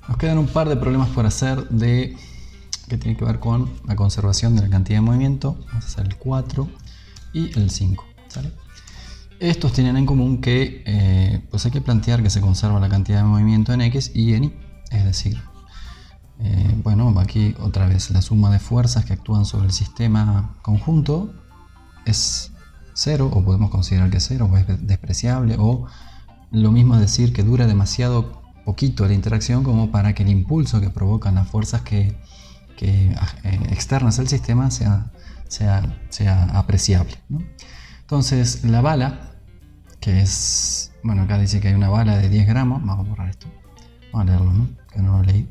Nos quedan un par de problemas por hacer que tienen que ver con la conservación de la cantidad de movimiento. Vamos a hacer el 4 y el 5. ¿Sale? Estos tienen en común que pues hay que plantear que se conserva la cantidad de movimiento en X y en Y. Es decir, bueno, aquí otra vez la suma de fuerzas que actúan sobre el sistema conjunto es 0, o podemos considerar que es 0, o es despreciable, o lo mismo es decir que dura demasiado poquito la interacción como para que el impulso que provocan las fuerzas externas al sistema sea apreciable, ¿no? Entonces la bala, que es, bueno, acá dice que hay una bala de 10 gramos, vamos a borrar esto, vamos a leerlo, ¿no? Que no lo leí.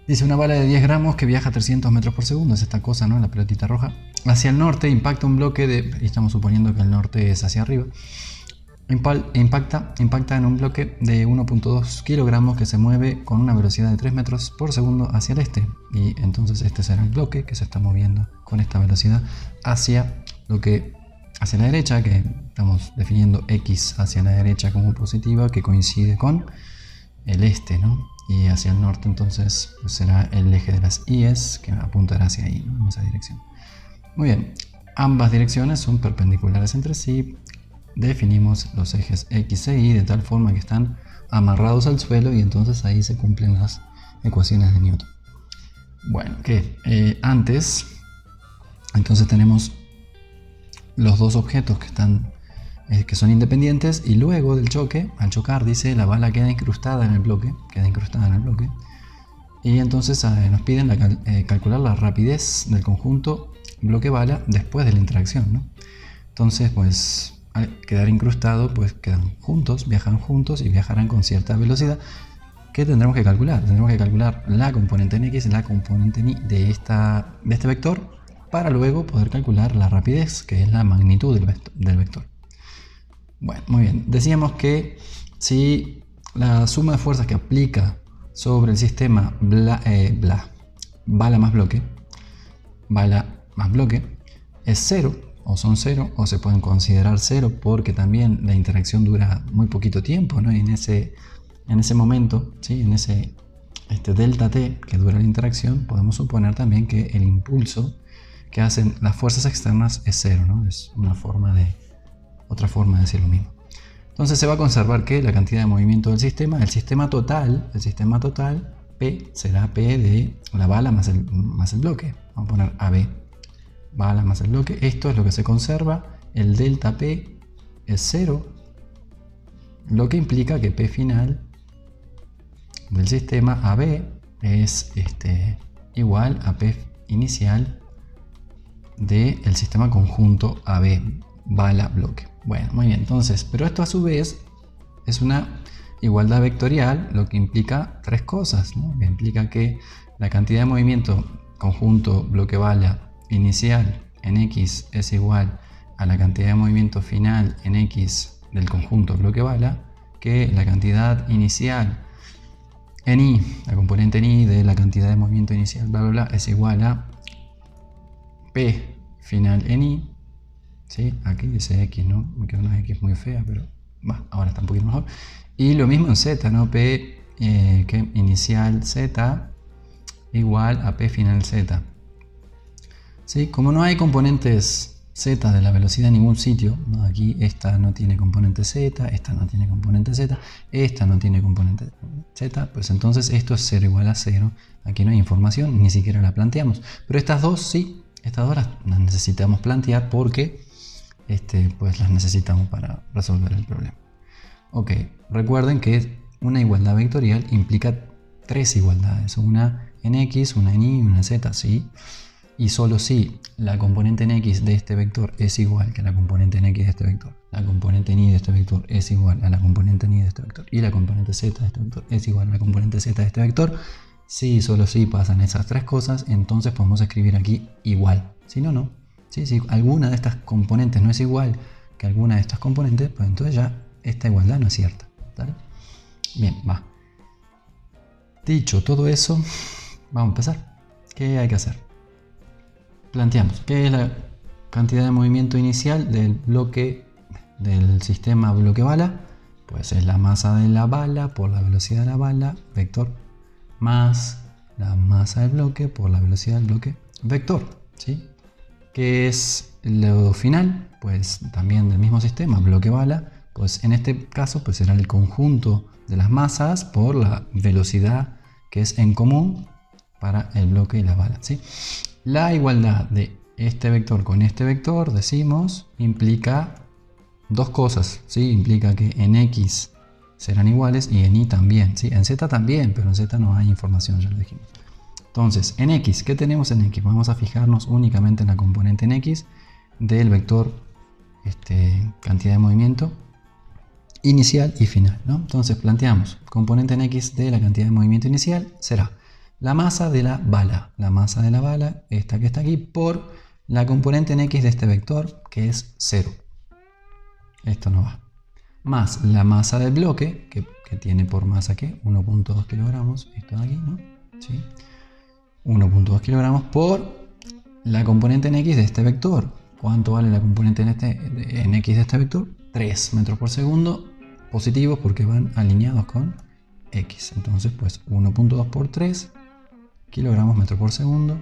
Dice una bala de 10 gramos que viaja a 300 metros por segundo, es esta cosa, ¿no? La pelotita roja. Hacia el norte impacta un bloque de, y estamos suponiendo que el norte es hacia arriba, impacta en un bloque de 1.2 kilogramos que se mueve con una velocidad de 3 metros por segundo hacia el este. Y entonces este será el bloque que se está moviendo con esta velocidad hacia la derecha, que estamos definiendo X hacia la derecha como positiva, que coincide con el este, ¿no? Y hacia el norte entonces pues será el eje de las I's que apuntará hacia ahí, ¿no? En esa dirección. Muy bien, ambas direcciones son perpendiculares entre sí. Definimos los ejes X e Y de tal forma que están amarrados al suelo y entonces ahí se cumplen las ecuaciones de Newton. Bueno, antes entonces tenemos los dos objetos que son independientes, y luego del choque, al chocar, dice, la bala queda incrustada en el bloque, y entonces nos piden calcular la rapidez del conjunto bloque-bala después de la interacción, ¿no? Entonces, pues al quedar incrustado, pues viajan juntos y viajarán con cierta velocidad que tendremos que calcular. Tendremos que calcular la componente en X y la componente en Y de este vector, para luego poder calcular la rapidez, que es la magnitud del vector. Bueno, muy bien. Decíamos que si la suma de fuerzas que aplica sobre el sistema bala más bloque es 0, o son 0, o se pueden considerar 0 porque también la interacción dura muy poquito tiempo, ¿no? Y en ese momento, ¿sí? En ese delta t que dura la interacción, podemos suponer también que el impulso que hacen las fuerzas externas es 0, ¿no? Es otra forma de decir lo mismo. Entonces se va a conservar que la cantidad de movimiento del sistema, el sistema total, P será P de la bala más el bloque. Vamos a poner AB, bala más el bloque. Esto es lo que se conserva. El delta P es 0, lo que implica que P final del sistema AB es igual a P inicial del sistema conjunto AB, bala, bloque. Bueno, muy bien, entonces, pero esto a su vez es una igualdad vectorial, lo que implica tres cosas, ¿no? Que implica que la cantidad de movimiento conjunto bloque-bala inicial en X es igual a la cantidad de movimiento final en X del conjunto bloque-bala, que la cantidad inicial en Y, la componente en Y de la cantidad de movimiento inicial, bla, bla, bla, es igual a P final en Y. ¿Sí? Aquí dice X, ¿no? Me quedó una X muy fea, pero ahora está un poquito mejor. Y lo mismo en Z, ¿no? P que inicial Z igual a P final Z. ¿Sí? Como no hay componentes Z de la velocidad en ningún sitio, ¿no? Aquí esta no tiene componente Z, esta no tiene componente Z, esta no tiene componente Z, pues entonces esto es 0 igual a 0. Aquí no hay información, ni siquiera la planteamos. Pero estas dos sí, estas dos las necesitamos plantear porque pues las necesitamos para resolver el problema. Ok, recuerden que una igualdad vectorial implica tres igualdades, una en X, una en Y y una en Z, ¿sí? Y solo si la componente en X de este vector es igual que la componente en X de este vector, la componente en Y de este vector es igual a la componente en Y de este vector, y la componente Z de este vector es igual a la componente Z de este vector, si solo si pasan esas tres cosas, entonces podemos escribir aquí igual. Si no, no. ¿Sí? Si alguna de estas componentes no es igual que alguna de estas componentes, pues entonces ya esta igualdad no es cierta. ¿Vale? Bien, va. Dicho todo eso, vamos a empezar. ¿Qué hay que hacer? Planteamos qué es la cantidad de movimiento inicial del sistema bloque-bala pues es la masa de la bala por la velocidad de la bala, vector, más la masa del bloque por la velocidad del bloque, vector, ¿sí? ¿Qué es lo final? Pues también del mismo sistema, bloque-bala, pues en este caso pues será el conjunto de las masas por la velocidad que es en común para el bloque y la bala, ¿sí? La igualdad de este vector con este vector, decimos, implica dos cosas, ¿sí? Implica que en X serán iguales y en Y también, ¿sí? En Z también, pero en Z no hay información, ya lo dijimos. Entonces, en X, ¿qué tenemos en X? Vamos a fijarnos únicamente en la componente en X del vector cantidad de movimiento inicial y final, ¿no? Entonces planteamos, componente en X de la cantidad de movimiento inicial será la masa de la bala, esta que está aquí, por la componente en X de este vector, que es 0. Esto no va. Más la masa del bloque, que tiene por masa, ¿qué? 1.2 kilogramos, esto de aquí, ¿no? ¿Sí? 1.2 kilogramos por la componente en X de este vector. ¿Cuánto vale la componente en X de este vector? 3 metros por segundo positivos porque van alineados con X. Entonces, pues 1.2 por 3 kilogramos metro por segundo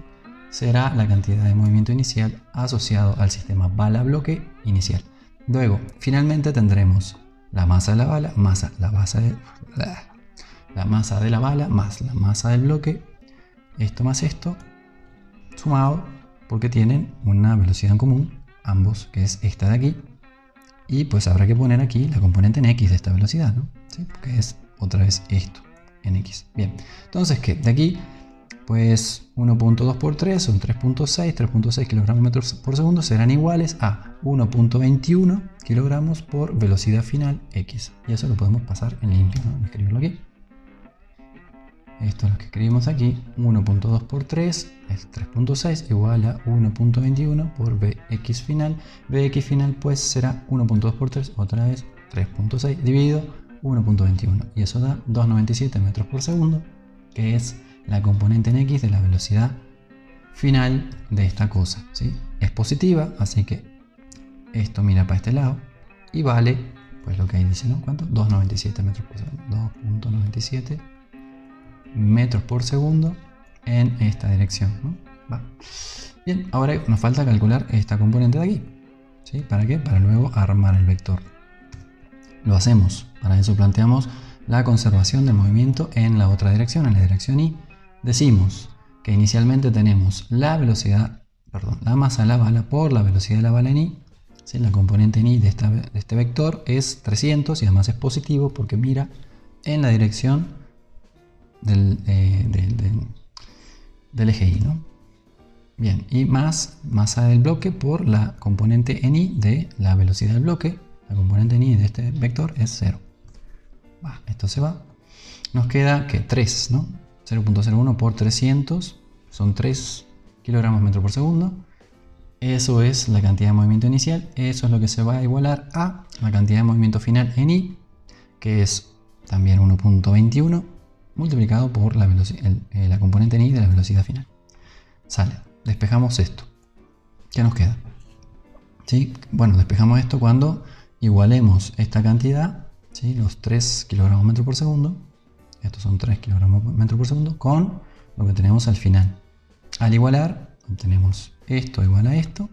será la cantidad de movimiento inicial asociado al sistema bala-bloque inicial. Luego, finalmente tendremos la masa de la bala, la masa de la bala más la masa del bloque, esto más esto, sumado porque tienen una velocidad en común, ambos, que es esta de aquí. Y pues habrá que poner aquí la componente en X de esta velocidad, ¿no? ¿Sí? Porque es otra vez esto, en X. Bien, entonces, ¿qué? De aquí, pues 1.2 por 3 son 3.6 kilogramos metros por segundo serán iguales a 1.21 kilogramos por velocidad final X. Y eso lo podemos pasar en limpio, ¿no? Escribirlo aquí. Esto es lo que escribimos aquí, 1.2 por 3 es 3.6 igual a 1.21 por Vx final. Vx final pues será 1.2 por 3, otra vez 3.6 dividido 1.21. Y eso da 2,97 metros por segundo, que es la componente en X de la velocidad final de esta cosa, ¿sí? Es positiva, así que esto mira para este lado y vale, pues lo que ahí dice, ¿no? ¿Cuánto? 2,97 metros por segundo. 2.97 metros por segundo en esta dirección, ¿no? Va. Bien, ahora nos falta calcular esta componente de aquí, ¿sí? ¿Para qué? Para luego armar el vector. Lo hacemos, para eso planteamos la conservación del movimiento en la otra dirección, en la dirección Y. Decimos que inicialmente tenemos la masa de la bala por la velocidad de la bala en Y, ¿sí? La componente en Y de este vector es 300 y además es positivo porque mira en la dirección del eje Y, ¿no? Bien, y más masa del bloque por la componente en Y de la velocidad del bloque. La componente en Y de este vector es 0. Esto se va. Nos queda que 3, ¿no? 0.01 por 300 son 3 kilogramos metro por segundo. Eso es la cantidad de movimiento inicial. Eso es lo que se va a igualar a la cantidad de movimiento final en Y, que es también 1.21 multiplicado por la componente en Y de la velocidad final. Sale. Despejamos esto. ¿Qué nos queda? ¿Sí? Bueno, despejamos esto cuando igualemos esta cantidad, ¿sí? Los 3 kilogramos metro por segundo. Estos son 3 kilogramos metro por segundo con lo que tenemos al final. Al igualar, obtenemos esto igual a esto.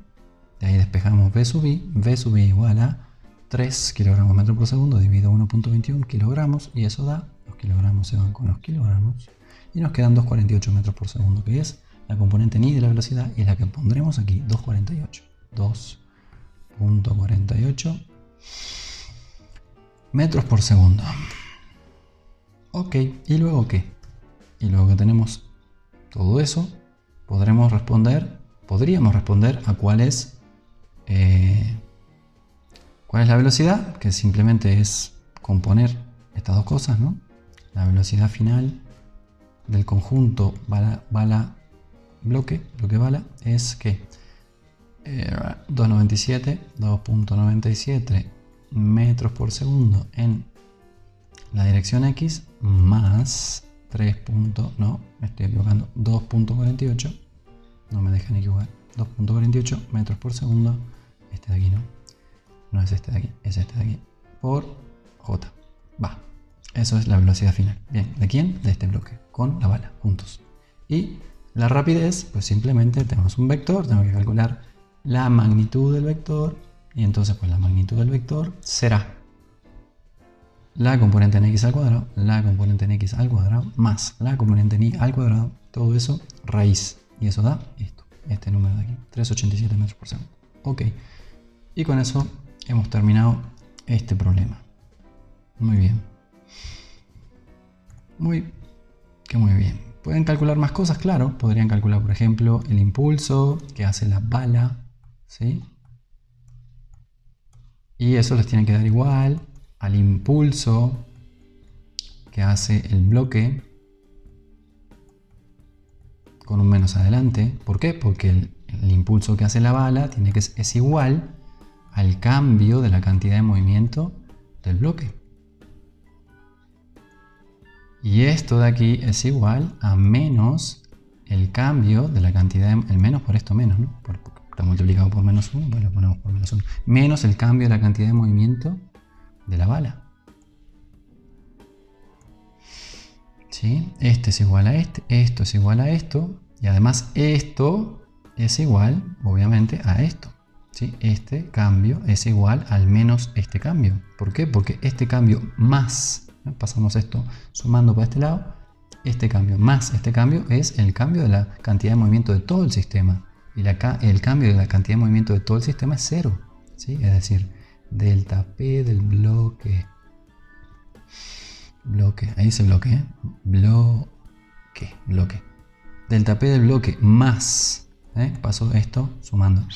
De ahí despejamos V sub I. V sub I igual a 3 kilogramos metro por segundo dividido 1.21 kilogramos. Y eso da, los kilogramos se van con los kilogramos. Y nos quedan 2,48 metros por segundo, que es la componente en Y de la velocidad. Y es la que pondremos aquí, 2,48. 2.48 metros por segundo. Ok, ¿y luego qué? Y luego que tenemos todo eso, podríamos responder a cuál es la velocidad, que simplemente es componer estas dos cosas, ¿no? La velocidad final del conjunto bloque-bala es que 2.97 metros por segundo en la dirección X más 2.48, no me dejan equivocar, 2.48 metros por segundo, este de aquí no es este de aquí, es este de aquí, por J, Va, eso es la velocidad final. Bien, ¿de quién? De este bloque, con la bala, juntos. Y la rapidez, pues simplemente tenemos un vector, tengo que calcular la magnitud del vector, y entonces pues la magnitud del vector será la componente en x al cuadrado, la componente en x al cuadrado, más la componente en y al cuadrado, todo eso raíz. Y eso da esto, este número de aquí, 387 metros por segundo. Ok, y con eso hemos terminado este problema. Muy bien. Muy bien. ¿Pueden calcular más cosas? Claro, podrían calcular, por ejemplo, el impulso que hace la bala, ¿sí? Y eso les tiene que dar igual al impulso que hace el bloque con un menos adelante. ¿Por qué? Porque el impulso que hace la bala es igual al cambio de la cantidad de movimiento del bloque. Y esto de aquí es igual a menos el cambio de la cantidad el menos por esto menos, ¿no? Está multiplicado por menos 1, pues lo ponemos por menos 1. Menos el cambio de la cantidad de movimiento de la bala. ¿Sí? Este es igual a este, esto es igual a esto, y además esto es igual, obviamente, a esto. ¿Sí? Este cambio es igual al menos este cambio. ¿Por qué? Porque este cambio más, ¿no? Pasamos esto sumando para este lado, este cambio más este cambio es el cambio de la cantidad de movimiento de todo el sistema. Y el cambio de la cantidad de movimiento de todo el sistema es 0. ¿Sí? Es decir, delta P del bloque. Ahí dice bloque, ¿eh? Bloque. Delta P del bloque más, paso esto sumando.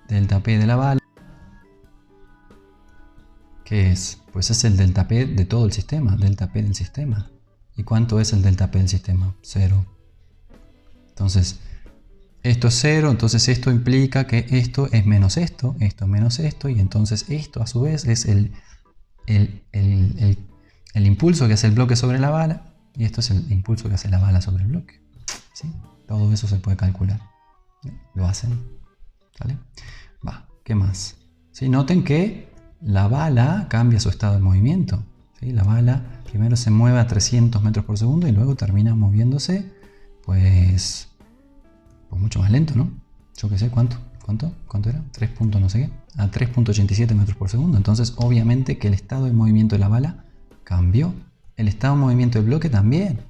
Delta P de la bala. ¿Qué es? Pues es el delta P de todo el sistema, delta P del sistema. ¿Y cuánto es el delta P del sistema? 0. Entonces, esto es 0, entonces esto implica que esto es menos esto es menos esto, y entonces esto a su vez es el impulso que hace el bloque sobre la bala, y esto es el impulso que hace la bala sobre el bloque. ¿Sí? Todo eso se puede calcular. Lo hacen. ¿Vale? Va, ¿qué más? ¿Sí? Noten que la bala cambia su estado de movimiento. ¿Sí? La bala primero se mueve a 300 metros por segundo y luego termina moviéndose pues mucho más lento, ¿no? Yo qué sé, ¿cuánto era? 3 puntos no sé qué, a 3.87 metros por segundo. Entonces obviamente que el estado de movimiento de la bala cambió. El estado de movimiento del bloque también,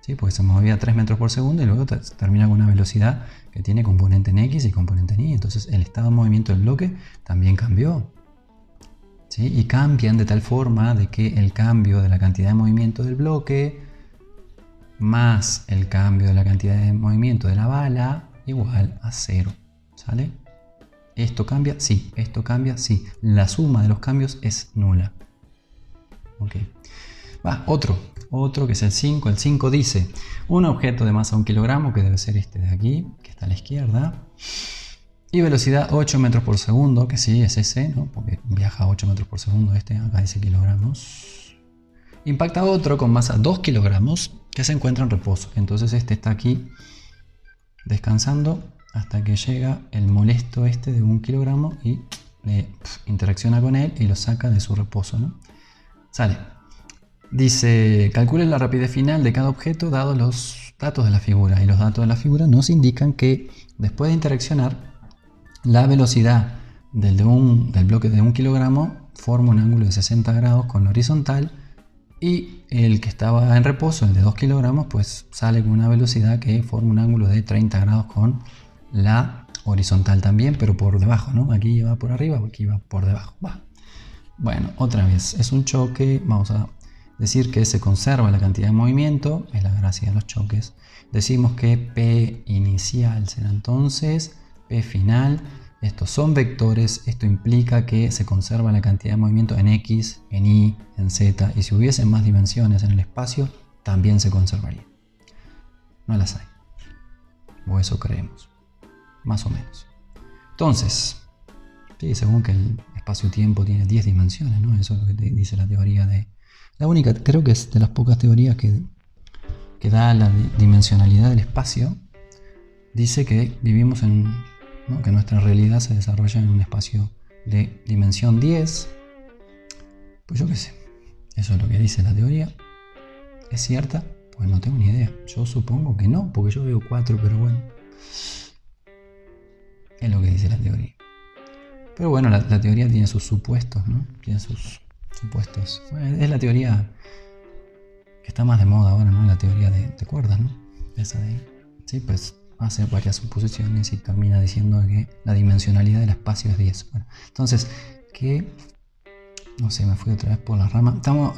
¿sí? Porque se movía a 3 metros por segundo y luego termina con una velocidad que tiene componente en X y componente en Y. Entonces el estado de movimiento del bloque también cambió, ¿sí? Y cambian de tal forma de que el cambio de la cantidad de movimiento del bloque más el cambio de la cantidad de movimiento de la bala igual a 0. ¿Sale? ¿Esto cambia? Sí. ¿Esto cambia? Sí. La suma de los cambios es nula. Ok. Va, otro que es el 5. El 5 dice, un objeto de masa 1 kilogramo, que debe ser este de aquí, que está a la izquierda, y velocidad 8 metros por segundo, que sí, es ese, ¿no? Porque viaja a 8 metros por segundo acá dice kilogramos. Impacta otro con masa 2 kilogramos, que se encuentra en reposo. Entonces este está aquí descansando hasta que llega el molesto este de 1 kilogramo y interacciona con él y lo saca de su reposo, ¿no? Sale. Dice, calcule la rapidez final de cada objeto dados los datos de la figura. Y los datos de la figura nos indican que después de interaccionar, la velocidad del bloque de 1 kilogramo forma un ángulo de 60 grados con la horizontal, y el que estaba en reposo, el de 2 kilogramos, pues sale con una velocidad que forma un ángulo de 30 grados con la horizontal también, pero por debajo, ¿no? Aquí va por arriba, aquí va por debajo. Va. Bueno, otra vez, es un choque. Vamos a decir que se conserva la cantidad de movimiento, es la gracia de los choques. Decimos que P inicial será entonces P final. Estos son vectores, esto implica que se conserva la cantidad de movimiento en X, en Y, en Z, y si hubiese más dimensiones en el espacio, también se conservaría. No las hay, o eso creemos, más o menos. Entonces, sí, según que el espacio-tiempo tiene 10 dimensiones, ¿no? Eso es lo que dice la teoría de... La única, creo que es de las pocas teorías que da la dimensionalidad del espacio. Dice que vivimos ¿no? que nuestra realidad se desarrolla en un espacio de dimensión 10, pues yo qué sé, Eso es lo que dice la teoría. ¿Es cierta? Pues no tengo ni idea. Yo supongo que no, porque yo veo 4, pero bueno. Es lo que dice la teoría. Pero bueno, la teoría tiene sus supuestos, ¿no? Tiene sus supuestos. Bueno, es la teoría que está más de moda ahora, ¿no? La teoría de cuerdas, ¿no? Esa de... Sí, pues hace varias suposiciones y termina diciendo que la dimensionalidad del espacio es 10. Bueno, entonces, ¿qué? No sé, me fui otra vez por la rama. Estamos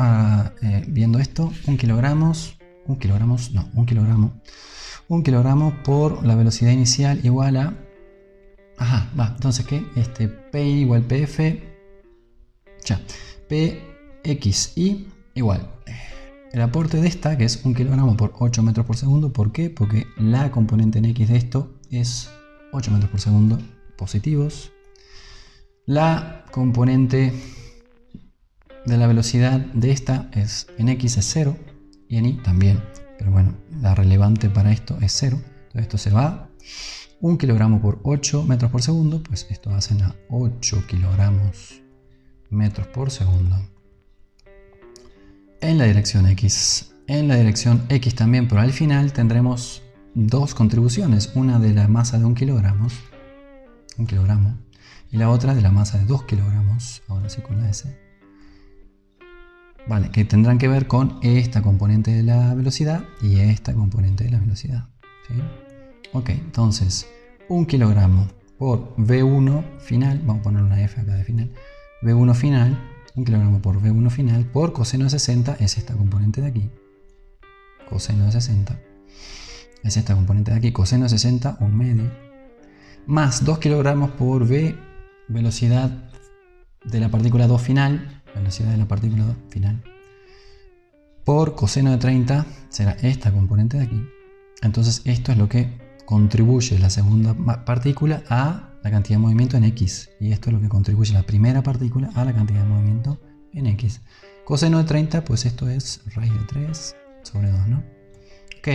viendo esto. 1 kilogramo por la velocidad inicial igual a... Ajá, va. Entonces, ¿qué? P igual PF. Ya. PXI igual. El aporte de esta, que es 1 kilogramo por 8 metros por segundo. ¿Por qué? Porque la componente en X de esto es 8 metros por segundo positivos. La componente de la velocidad de esta en X es 0 y en Y también. Pero bueno, la relevante para esto es 0. Entonces esto se va. 1 kilogramo por 8 metros por segundo. Pues esto hacen a 8 kilogramos metros por segundo. En la dirección X. En la dirección X también, pero al final tendremos dos contribuciones. Una de la masa de 1 kilogramo. Y la otra de la masa de 2 kilogramos. Ahora sí con la S. Vale, que tendrán que ver con esta componente de la velocidad y esta componente de la velocidad. ¿Sí? Ok, entonces 1 kilogramo por V1 final. Vamos a poner una F acá de final. V1 final. 1 kilogramo por V1 final por coseno de 60 es esta componente de aquí. Coseno de 60 es esta componente de aquí. Coseno de 60, 1 medio. Más 2 kilogramos por V, velocidad de la partícula 2 final. Velocidad de la partícula 2 final. Por coseno de 30 será esta componente de aquí. Entonces esto es lo que contribuye la segunda partícula a la cantidad de movimiento en X. Y esto es lo que contribuye la primera partícula a la cantidad de movimiento en X. Coseno de 30, pues esto es raíz de 3 sobre 2, ¿no? Ok,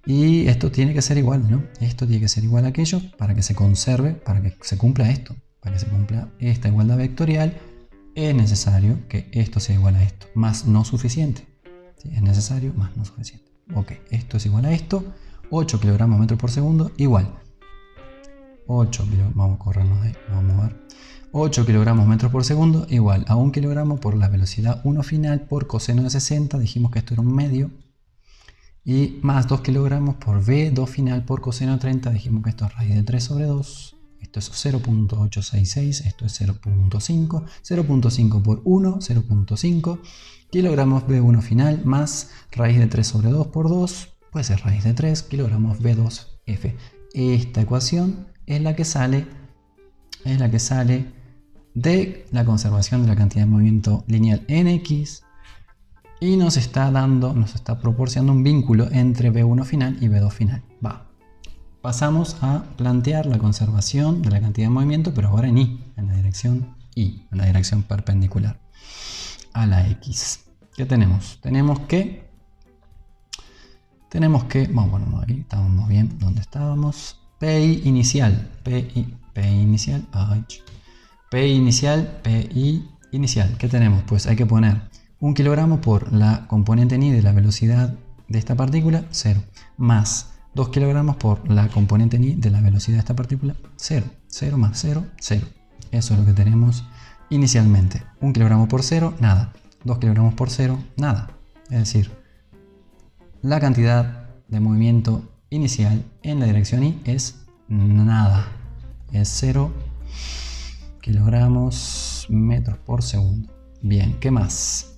y esto tiene que ser igual, ¿no? Esto tiene que ser igual a aquello para que se conserve, para que se cumpla esto. Para que se cumpla esta igualdad vectorial, es necesario que esto sea igual a esto, más no suficiente. ¿Sí? Es necesario, más no suficiente. Ok, esto es igual a esto. 8 kilogramos metros por segundo, igual. 8 kilogramos, vamos a corrernos ahí, vamos a mover. 8 kilogramos metros por segundo igual a 1 kilogramo por la velocidad 1 final por coseno de 60, dijimos que esto era un medio, y más 2 kilogramos por V2 final por coseno de 30, dijimos que esto es raíz de 3 sobre 2, esto es 0.866, esto es 0.5, 0.5 por 1, 0.5, kilogramos V1 final más raíz de 3 sobre 2 por 2, pues es raíz de 3, kilogramos V2F. Esta ecuación es la que sale de la conservación de la cantidad de movimiento lineal en X y nos está proporcionando un vínculo entre V1 final y V2 final. Va. Pasamos a plantear la conservación de la cantidad de movimiento, pero ahora en Y, en la dirección Y, en la dirección perpendicular a la X. ¿Qué tenemos? Tenemos que, vamos a ponernos aquí, estábamos bien, ¿dónde estábamos? PI inicial, PI inicial, ¿qué tenemos? Pues hay que poner 1 kilogramo por la componente en Y de la velocidad de esta partícula, 0, más 2 kilogramos por la componente en Y de la velocidad de esta partícula, 0, 0 más 0, 0. Eso es lo que tenemos inicialmente. 1 kilogramo por 0, nada. 2 kilogramos por 0, nada. Es decir, la cantidad de movimiento inicial en la dirección Y es nada. Es 0 kilogramos metros por segundo. Bien, ¿qué más?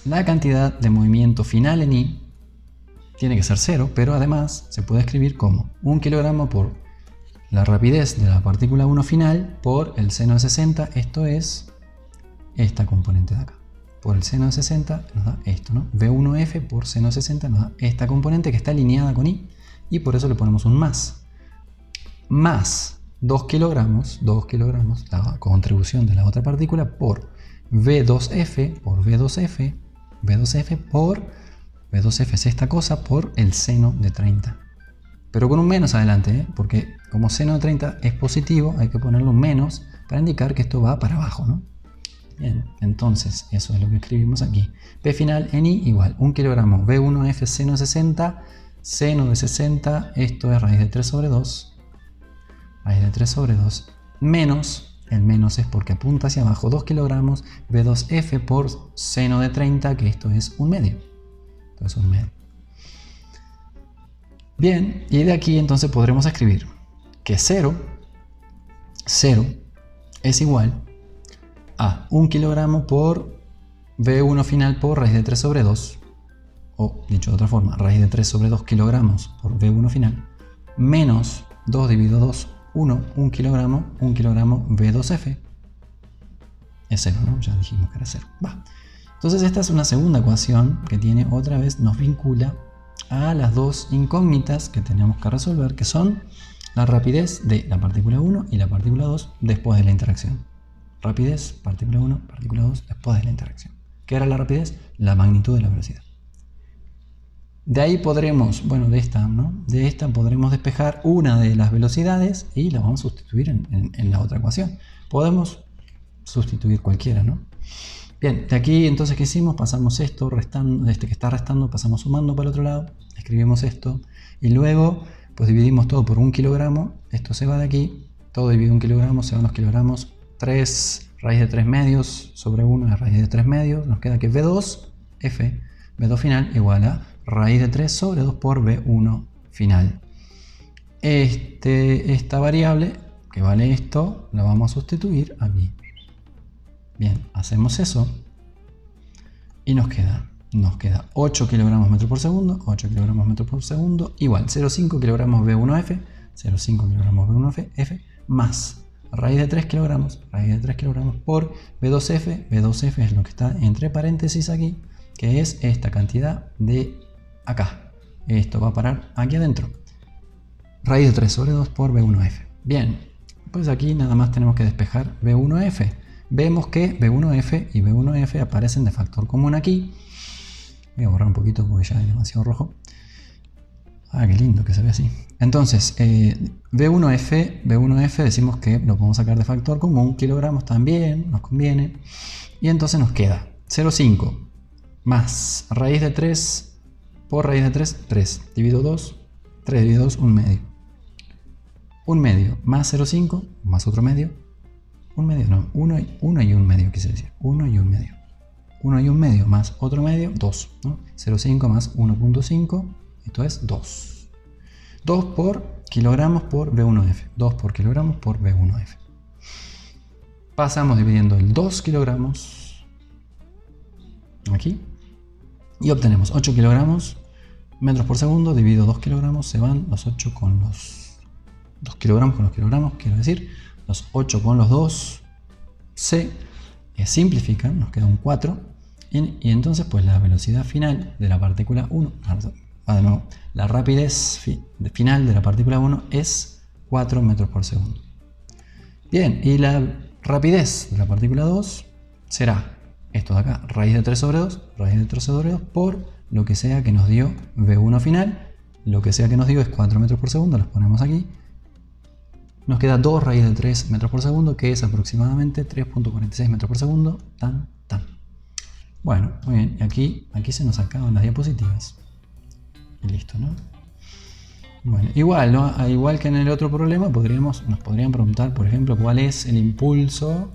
La cantidad de movimiento final en Y tiene que ser 0, pero además se puede escribir como 1 kilogramo por la rapidez de la partícula 1 final por el seno de 60, esto es esta componente de acá. Por el seno de 60 nos da esto, ¿no? V1F por seno de 60 nos da esta componente que está alineada con Y y por eso le ponemos un más. Más 2 kilogramos, la contribución de la otra partícula por V2F por V2F por V2F es esta cosa por el seno de 30. Pero con un menos adelante, ¿eh? Porque como seno de 30 es positivo, hay que ponerle un menos para indicar que esto va para abajo, ¿no? Bien, entonces eso es lo que escribimos aquí. P final en I igual 1 kilogramo V1F seno de 60, seno de 60, esto es raíz de 3 sobre 2, raíz de 3 sobre 2, menos, el menos es porque apunta hacia abajo, 2 kilogramos V2F por seno de 30, que esto es 1 medio. Entonces 1 medio. Bien, y de aquí entonces podremos escribir que 0 es igual a 1 kilogramo por V1 final por raíz de 3 sobre 2, o dicho de otra forma, raíz de 3 sobre 2 kilogramos por V1 final, menos 2 dividido 2, 1 kilogramo V2F. Es 0, ¿no? Ya dijimos que era 0. Va. Entonces esta es una segunda ecuación que tiene otra vez, nos vincula a las dos incógnitas que tenemos que resolver, que son la rapidez de la partícula 1 y la partícula 2 después de la interacción. Rapidez, partícula 1, partícula 2 después de la interacción. ¿Qué era la rapidez? La magnitud de la velocidad. De ahí podremos, bueno, de esta podremos despejar una de las velocidades y la vamos a sustituir en la otra ecuación. Podemos sustituir cualquiera, ¿no? Bien, de aquí entonces, ¿qué hicimos? Pasamos esto, restando, que está restando, pasamos sumando para el otro lado, escribimos esto y luego pues dividimos todo por 1 kilogramo, esto se va de aquí, todo dividido 1 kilogramo, se van los kilogramos, 3 raíz de 3 medios sobre 1 es raíz de 3 medios, nos queda que V2F, V2 final igual a raíz de 3 sobre 2 por V1 final. Esta variable que vale esto, la vamos a sustituir aquí. Bien, hacemos eso y nos queda 8 kilogramos metro por segundo, 8 kilogramos metro por segundo, igual 0,5 kilogramos V1F, 0,5 kilogramos V1F, más raíz de 3 kilogramos por V2F, V2F es lo que está entre paréntesis aquí, que es esta cantidad de acá. Esto va a parar aquí adentro. Raíz de 3 sobre 2 por V1F. Bien, pues aquí nada más tenemos que despejar V1F. Vemos que V1F y V1F aparecen de factor común aquí. Voy a borrar un poquito porque ya es demasiado rojo. Ah, qué lindo que se ve así. Entonces, V1F decimos que lo podemos sacar de factor común. Kilogramos también, nos conviene. Y entonces nos queda 0,5 más raíz de 3 por raíz de 3, 3. Divido 2, 3 dividido 2, 1 medio. 1 medio más 0,5 más otro medio. 1 medio, no, 1 y 1 medio quise decir, 1 y 1 medio. 1 y 1 medio más otro medio, 2, ¿no? 0,5 más 1,5, esto es 2. 2 por kilogramos por V1F, 2 por kilogramos por V1F. Pasamos dividiendo el 2 kilogramos aquí y obtenemos 8 kilogramos metros por segundo, dividido 2 kilogramos, se van los 8 con los 2 kilogramos con los kilogramos, quiero decir, los 8 con los 2 se simplifican, nos queda un 4 y entonces pues la velocidad final de la partícula 1, de nuevo, la rapidez final de la partícula 1 es 4 metros por segundo. Bien, y la rapidez de la partícula 2 será esto de acá, raíz de 3 sobre 2, raíz de 3 sobre 2 por lo que sea que nos dio V1 final, lo que sea que nos dio es 4 metros por segundo, los ponemos aquí. Nos queda 2 raíz de 3 metros por segundo, que es aproximadamente 3.46 metros por segundo. Tan. Bueno, muy bien. Y aquí se nos acaban las diapositivas. Y listo, ¿no? Bueno, igual, ¿no? Igual que en el otro problema, nos podrían preguntar, por ejemplo, cuál es el impulso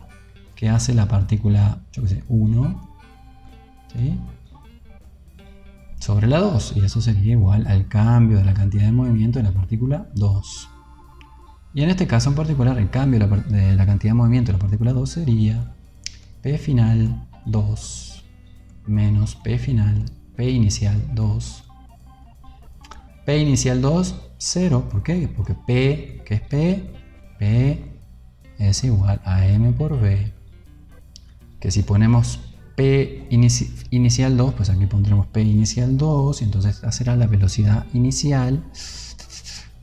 que hace la partícula, yo qué sé, 1, ¿sí? Sobre la 2. Y eso sería igual al cambio de la cantidad de movimiento de la partícula 2. Y en este caso en particular, el cambio de la cantidad de movimiento de la partícula 2 sería P final 2 menos P final, P inicial 2. P inicial 2, 0. ¿Por qué? Porque P, ¿qué es P? P es igual a M por V. Que si ponemos P inicial 2, pues aquí pondremos P inicial 2 y entonces esta será la velocidad inicial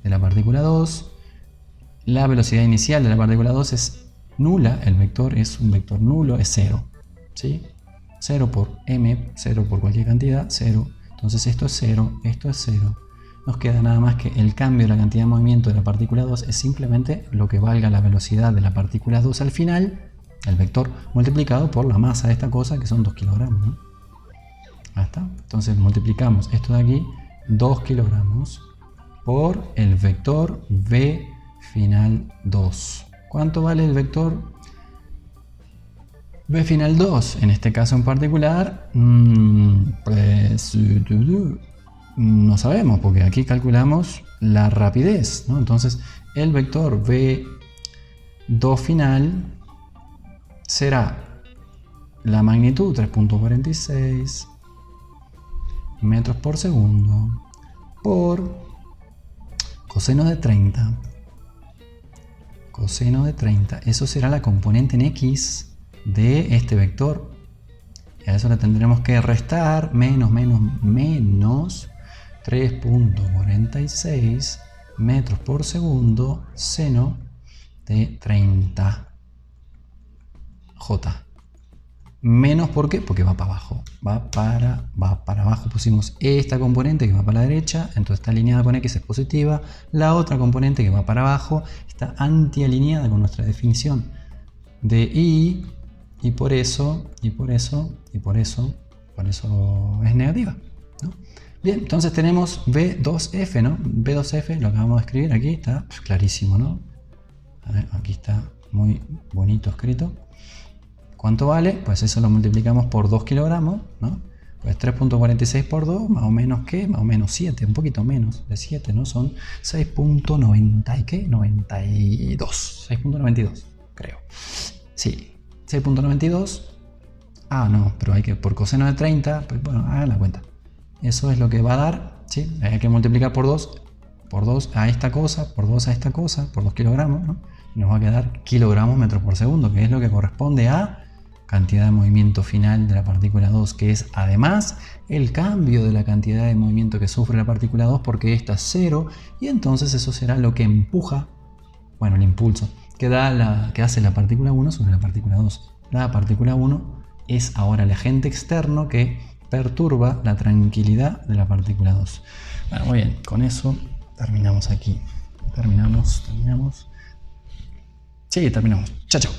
de la partícula 2. La velocidad inicial de la partícula 2 es nula, el vector es un vector nulo, es 0, ¿sí? 0 por m, 0 por cualquier cantidad, 0. Entonces esto es 0, esto es 0. Nos queda nada más que el cambio de la cantidad de movimiento de la partícula 2 es simplemente lo que valga la velocidad de la partícula 2 al final el vector multiplicado por la masa de esta cosa, que son 2 kilogramos, ¿no? Ahí está. Entonces multiplicamos esto de aquí, 2 kilogramos, por el vector v final 2. ¿Cuánto vale el vector v final 2? En este caso en particular, pues no sabemos, porque aquí calculamos la rapidez, ¿no? Entonces el vector v2 final será la magnitud 3.46 metros por segundo por coseno de 30. Coseno de 30, eso será la componente en x de este vector. Y a eso le tendremos que restar menos 3.46 metros por segundo seno de 30 J. Menos, ¿por qué? Porque va para abajo. Va para abajo. Pusimos esta componente que va para la derecha, entonces está alineada con X, es positiva. La otra componente que va para abajo está antialineada con nuestra definición de Y, y por eso es negativa, ¿no? Bien, entonces tenemos V2F, ¿no? V2F, lo acabamos de escribir aquí, está clarísimo, ¿no? A ver, aquí está muy bonito escrito. ¿Cuánto vale? Pues eso lo multiplicamos por 2 kilogramos, ¿no? Pues 3.46 por 2, más o menos, ¿qué? Más o menos 7, un poquito menos de 7, ¿no? Son 6.90 y ¿qué? 92, 6.92, creo. Sí, 6.92. Ah, no, pero hay que, por coseno de 30, pues bueno, hagan la cuenta. Eso es lo que va a dar, ¿sí? Hay que multiplicar por 2 a esta cosa, por 2 a esta cosa, por 2 kilogramos, ¿no? Y nos va a quedar kilogramos metros por segundo, que es lo que corresponde a cantidad de movimiento final de la partícula 2, que es además el cambio de la cantidad de movimiento que sufre la partícula 2, porque esta es 0, y entonces eso será lo que empuja, bueno, el impulso que hace la partícula 1 sobre la partícula 2. La partícula 1 es ahora el agente externo que perturba la tranquilidad de la partícula 2. Bueno, muy bien, con eso terminamos aquí. Terminamos. Sí, terminamos. Chao, chao.